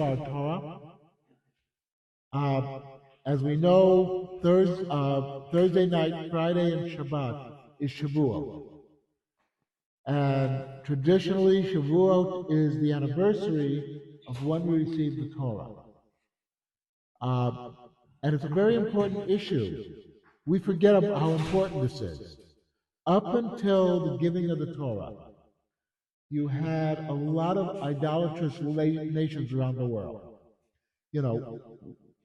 our Torah. As we know, Thursday night, Friday, and Shabbat is Shavuot. And traditionally, Shavuot is the anniversary of when we received the Torah. And it's a very important issue. We forget about how important this is. Up until the giving of the Torah, you had a lot of idolatrous nations around the world. You know,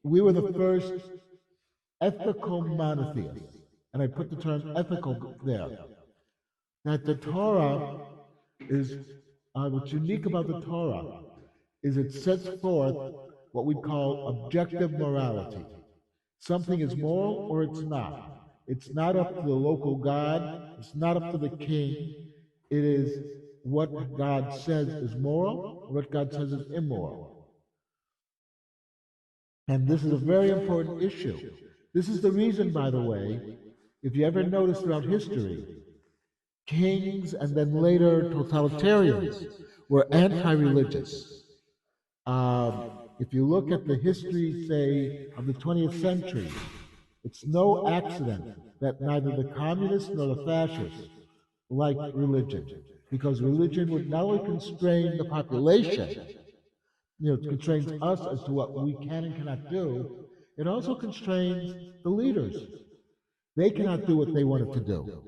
we were the first ethical monotheists, and I put the term ethical there. That the Torah is, what's unique about the Torah is it sets forth what we call objective morality. Something is moral or it's not. It's not up to the local God. It's not up to the king. It is what God says is moral, what God says is immoral. And this is a very important issue. This is the reason, by the way, if you ever notice throughout history, kings and then later totalitarians were anti-religious. If you look at the history, say, of the 20th century, it's no accident that neither the communists nor the fascists liked religion, because religion would not only constrain the population, it constrains us as to what we can and cannot do, it also constrains the leaders. They cannot do what they wanted to do.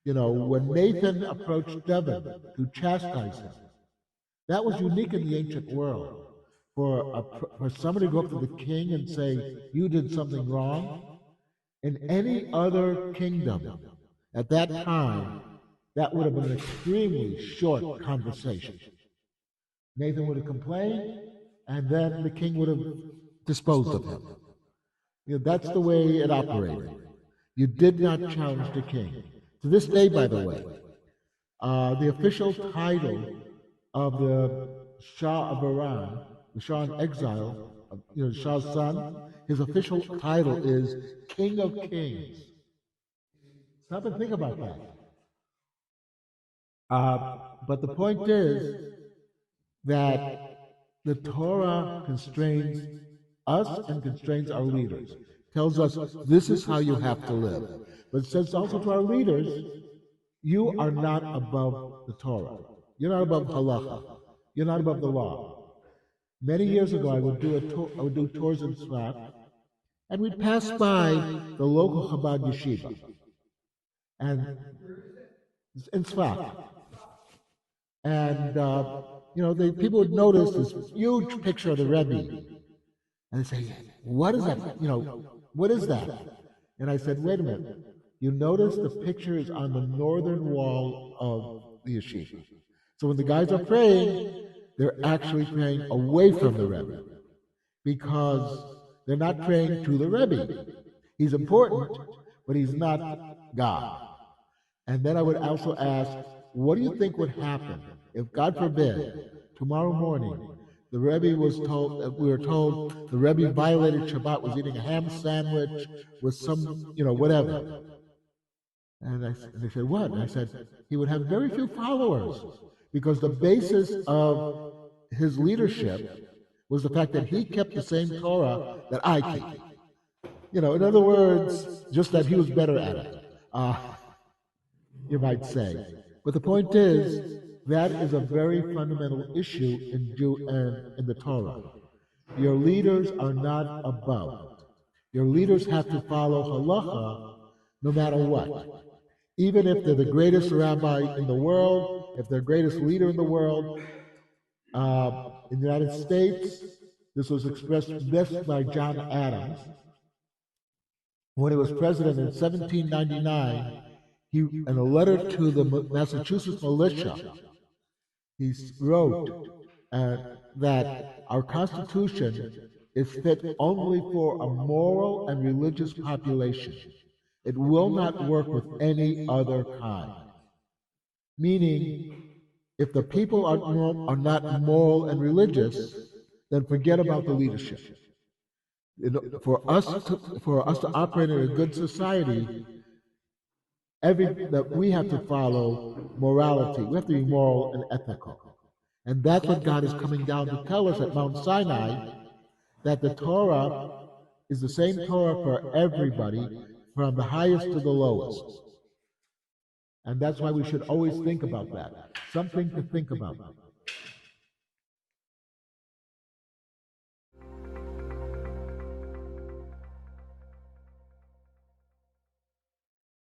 When Nathan approached David to chastise him, that was unique in the ancient world. For somebody to go up to the king and say, you did something wrong, in any other kingdom at that time, that would have been an extremely short conversation. Nathan would have complained, and then the king would have disposed of him. That's the way it operated. You did not challenge the king. To this day, by the way, the official title of the Shah of Iran, the Shah in exile, the Shah's son, his official title is King of Kings. Stop and think about that. But the point is that the Torah constrains us and constrains our leaders. Tells us this is how you have to live. But it says also to our leaders, you are not above the Torah. You're not above halacha. You're not above the law. Many years ago, I would do tours in Tzfat, and we'd pass by the local Chabad yeshiva, and in Tzfat, and people would notice this huge picture of the Rebbe, and they say, "What is that? What is that?" And I said, "Wait a minute. You notice the picture is on the northern wall of the yeshiva. So when the guys are praying, they're actually praying away from the Rebbe, because they're not praying to the Rebbe. He's important, but he's not God." And then I would also ask, what do you think would happen if, God forbid, tomorrow morning, the Rebbe we were told the Rebbe violated Shabbat, was eating a ham sandwich with some, whatever. And they said, what? And I said, he would have very few followers, because the basis of his leadership was the fact that he kept the same Torah that I keep. In other words, just that he was better at it, you might say. But the point is, that is a very fundamental issue in the Torah. Your leaders are not above. Your leaders have to follow halacha no matter what. Even if they're the greatest rabbi in the world, if they're the greatest leader in the world. In the United States, this was expressed best by John Adams. When he was president in 1799, in a letter to the Massachusetts militia, he wrote that our Constitution is fit only for a moral and religious population. It will not work with any other kind. Meaning, if the people are not moral and religious, then forget about the leadership. For us to operate in a good society, that we have to follow morality. We have to be moral and ethical. And that's what God is coming down to tell us at Mount Sinai, that the Torah is the same Torah for everybody, from the highest to the lowest. And that's why we should always think about that. Something to think about.